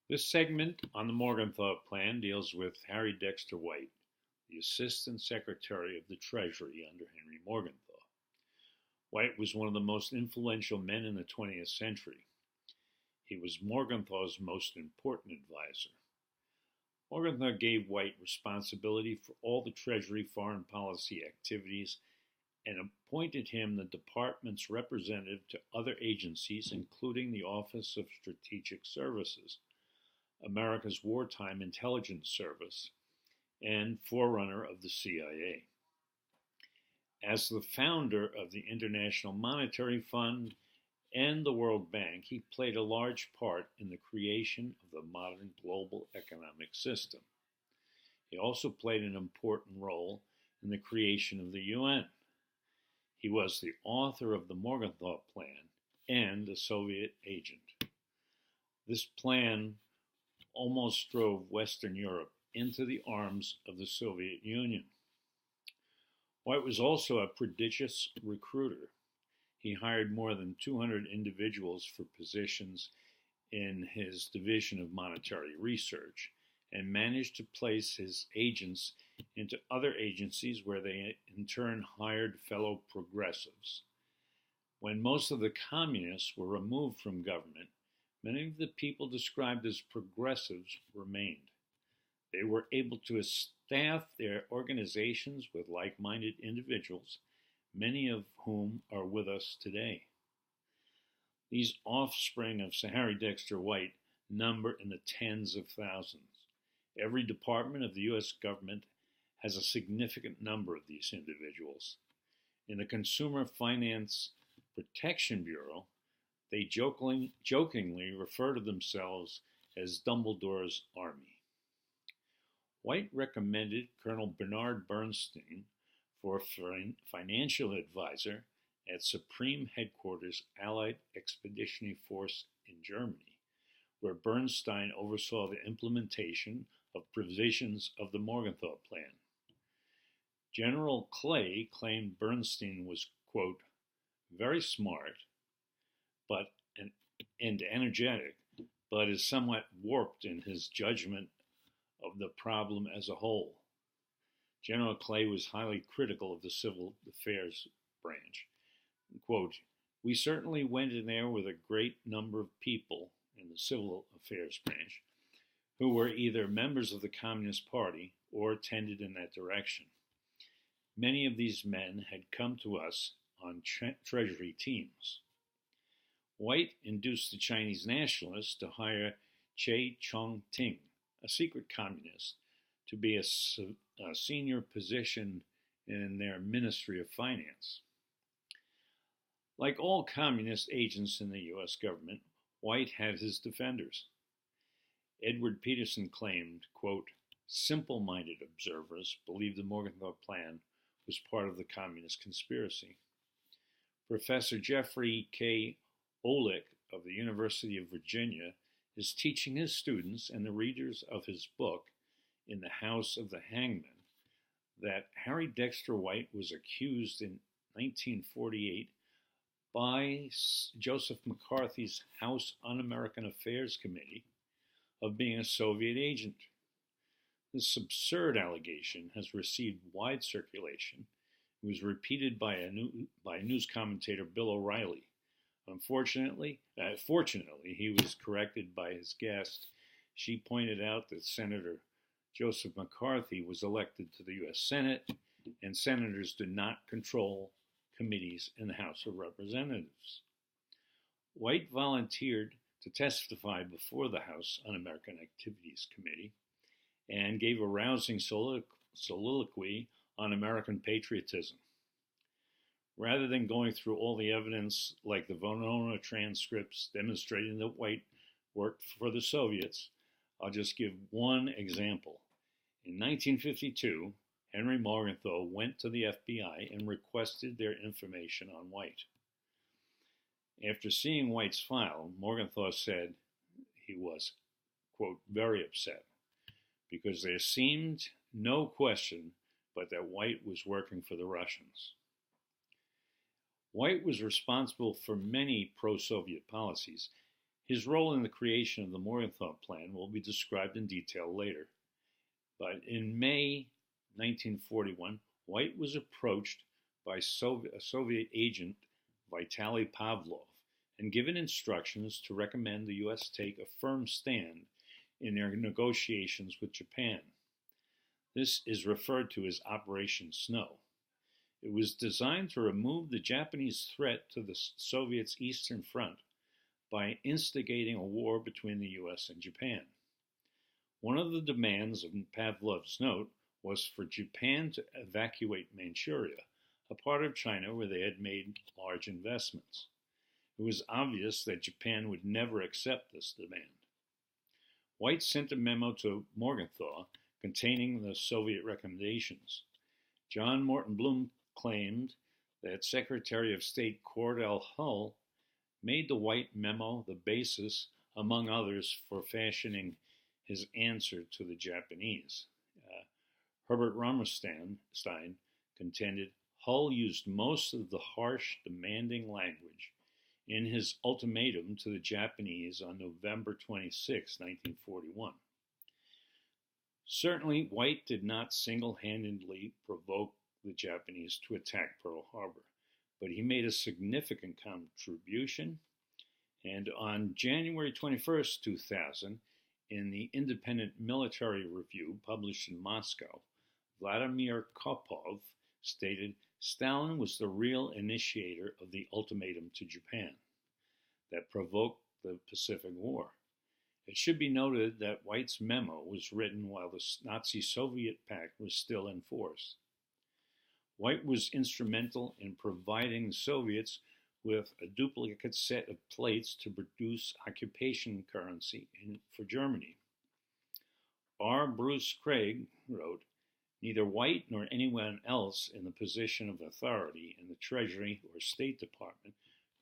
This segment on the Morgenthau Plan deals with Harry Dexter White, the Assistant Secretary of the Treasury under Henry Morgenthau. White was one of the most influential men in the 20th century. He was Morgenthau's most important advisor. Morgenthau gave White responsibility for all the Treasury foreign policy activities and appointed him the department's representative to other agencies, including the Office of Strategic Services, America's wartime intelligence service, and forerunner of the CIA. As the founder of the International Monetary Fund and the World Bank, he played a large part in the creation of the modern global economic system. He also played an important role in the creation of the UN. He was the author of the Morgenthau Plan and a Soviet agent. This plan almost drove Western Europe into the arms of the Soviet Union. White was also a prodigious recruiter. He hired more than 200 individuals for positions in his Division of Monetary Research and managed to place his agents into other agencies where they in turn hired fellow progressives. When most of the communists were removed from government, many of the people described as progressives remained. They were able to staff their organizations with like-minded individuals, many of whom are with us today. These offspring of Sir Harry Dexter White number in the tens of thousands. Every department of the U.S. government has a significant number of these individuals. In the Consumer Finance Protection Bureau, they jokingly refer to themselves as Dumbledore's Army. White recommended Colonel Bernard Bernstein for financial advisor at Supreme Headquarters Allied Expeditionary Force in Germany, where Bernstein oversaw the implementation of provisions of the Morgenthau Plan. General Clay claimed Bernstein was, quote, very smart and energetic, but is somewhat warped in his judgment of the problem as a whole. General Clay was highly critical of the Civil Affairs branch. Quote, we certainly went in there with a great number of people in the Civil Affairs branch who were either members of the Communist Party or tended in that direction. Many of these men had come to us on Treasury teams. White induced the Chinese nationalists to hire Che Chong-ting, a secret communist, to be a senior position in their Ministry of Finance. Like all communist agents in the U.S. government, White had his defenders. Edward Peterson claimed, quote, simple-minded observers believed the Morgenthau Plan was part of the communist conspiracy. Professor Jeffrey K. Olick of the University of Virginia is teaching his students and the readers of his book, In the House of the Hangman, that Harry Dexter White was accused in 1948 by Joseph McCarthy's House Un-American Affairs Committee of being a Soviet agent. This absurd allegation has received wide circulation. It was repeated by news commentator Bill O'Reilly. Fortunately, he was corrected by his guest. She pointed out that Senator Joseph McCarthy was elected to the U.S. Senate, and senators do not control committees in the House of Representatives. White volunteered to testify before the House Un-American Activities Committee and gave a rousing soliloquy on American patriotism. Rather than going through all the evidence like the Vonona transcripts demonstrating that White worked for the Soviets, I'll just give one example. In 1952, Henry Morgenthau went to the FBI and requested their information on White. After seeing White's file, Morgenthau said he was, quote, very upset because there seemed no question but that White was working for the Russians. White was responsible for many pro-Soviet policies. His role in the creation of the Morgenthau Plan will be described in detail later. But in May 1941, White was approached by a Soviet agent, Vitaly Pavlov, and given instructions to recommend the U.S. take a firm stand in their negotiations with Japan. This is referred to as Operation Snow. It was designed to remove the Japanese threat to the Soviets' Eastern Front by instigating a war between the U.S. and Japan. One of the demands of Pavlov's note was for Japan to evacuate Manchuria, a part of China where they had made large investments. It was obvious that Japan would never accept this demand. White sent a memo to Morgenthau containing the Soviet recommendations. John Morton Bloom claimed that Secretary of State Cordell Hull made the White memo the basis, among others, for fashioning his answer to the Japanese. Herbert Romerstein contended Hull used most of the harsh, demanding language in his ultimatum to the Japanese on November 26, 1941. Certainly, White did not single-handedly provoke the Japanese to attack Pearl Harbor, but he made a significant contribution, and on January 21, 2000, in the Independent Military Review published in Moscow, Vladimir Kopov stated Stalin was the real initiator of the ultimatum to Japan that provoked the Pacific War. It should be noted that White's memo was written while the Nazi-Soviet pact was still in force. White was instrumental in providing the Soviets with a duplicate set of plates to produce occupation currency for Germany. R. Bruce Craig wrote, "Neither White nor anyone else in the position of authority in the Treasury or State Department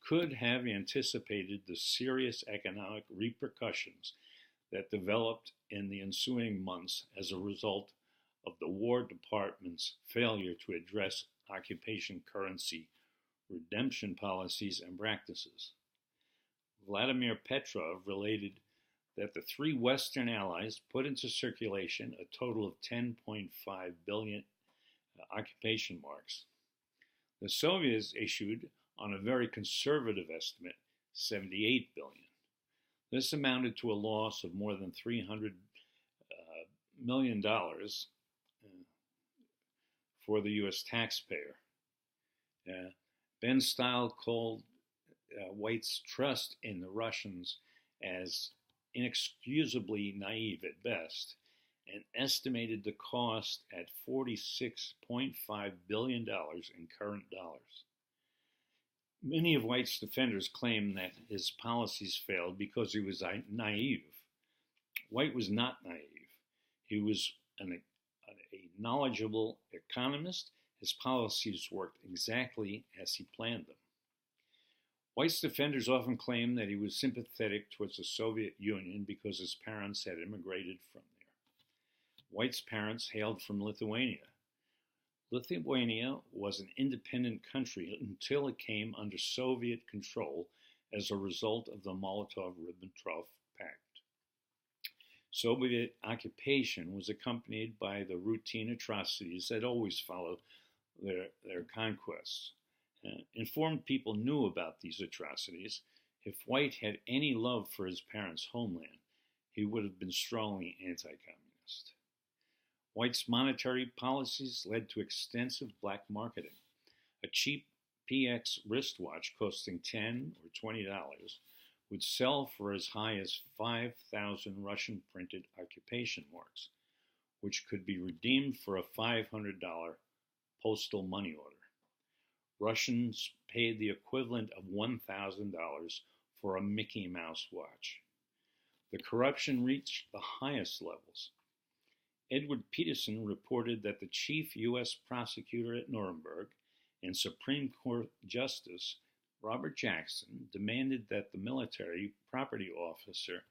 could have anticipated the serious economic repercussions that developed in the ensuing months as a result of the War Department's failure to address occupation currency redemption policies and practices." Vladimir Petrov related that the three Western allies put into circulation a total of 10.5 billion occupation marks. The Soviets issued, on a very conservative estimate, 78 billion. This amounted to a loss of more than $300 million for the U.S. taxpayer. Ben Steil called White's trust in the Russians as inexcusably naive at best, and estimated the cost at $46.5 billion in current dollars. Many of White's defenders claim that his policies failed because he was naive. White was not naive. He was a knowledgeable economist. His policies worked exactly as he planned them. White's defenders often claim that he was sympathetic towards the Soviet Union because his parents had immigrated from there. White's parents hailed from Lithuania. Lithuania was an independent country until it came under Soviet control as a result of the Molotov-Ribbentrop Pact. Soviet occupation was accompanied by the routine atrocities that always followed their conquests. Informed people knew about these atrocities. If White had any love for his parents' homeland, he would have been strongly anti-communist. White's monetary policies led to extensive black marketing. A cheap PX wristwatch costing $10 or $20 would sell for as high as 5,000 Russian-printed occupation marks, which could be redeemed for a $500 postal money order. Russians paid the equivalent of $1,000 for a Mickey Mouse watch. The corruption reached the highest levels. Edward Peterson reported that the chief U.S. prosecutor at Nuremberg and Supreme Court Justice Robert Jackson demanded that the military property officer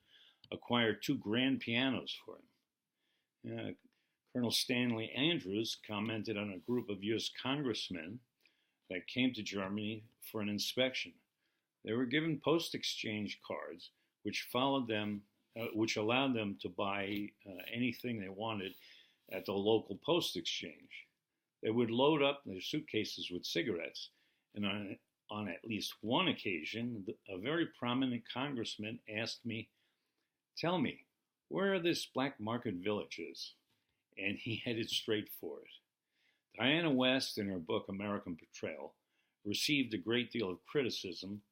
acquire 2 grand pianos for him. Colonel Stanley Andrews commented on a group of U.S. congressmen that came to Germany for an inspection. They were given post-exchange cards which which allowed them to buy anything they wanted at the local post exchange. They would load up their suitcases with cigarettes, and on at least one occasion, a very prominent congressman asked me, "Tell me, where this black market village is?" And he headed straight for it. Diana West, in her book American Portrayal, received a great deal of criticism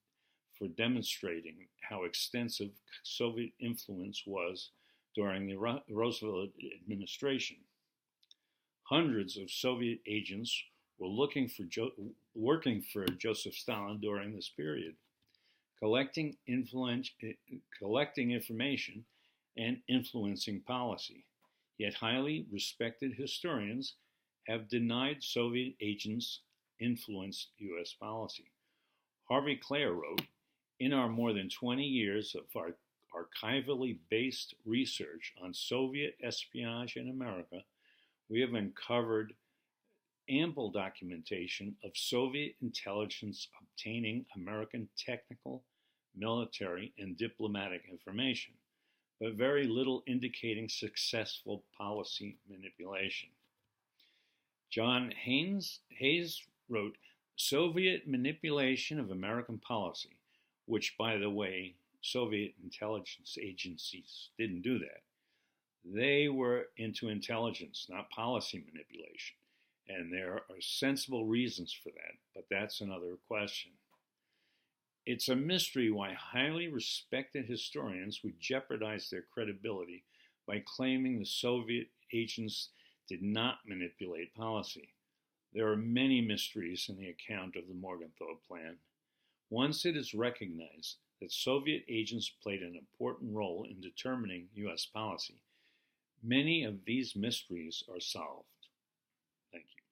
for demonstrating how extensive Soviet influence was during the Roosevelt administration. Hundreds of Soviet agents were working for Joseph Stalin during this period, collecting information and influencing policy. Yet highly respected historians have denied Soviet agents influenced U.S. policy. Harvey Clare wrote, "In our more than 20 years of archivally based research on Soviet espionage in America, we have uncovered ample documentation of Soviet intelligence obtaining American technical, military, and diplomatic information, but very little indicating successful policy manipulation." John Hayes wrote, "Soviet manipulation of American policy," which, by the way, Soviet intelligence agencies didn't do that. They were into intelligence, not policy manipulation. And there are sensible reasons for that, but that's another question. It's a mystery why highly respected historians would jeopardize their credibility by claiming the Soviet agents did not manipulate policy. There are many mysteries in the account of the Morgenthau Plan. Once it is recognized that Soviet agents played an important role in determining U.S. policy, many of these mysteries are solved. Thank you.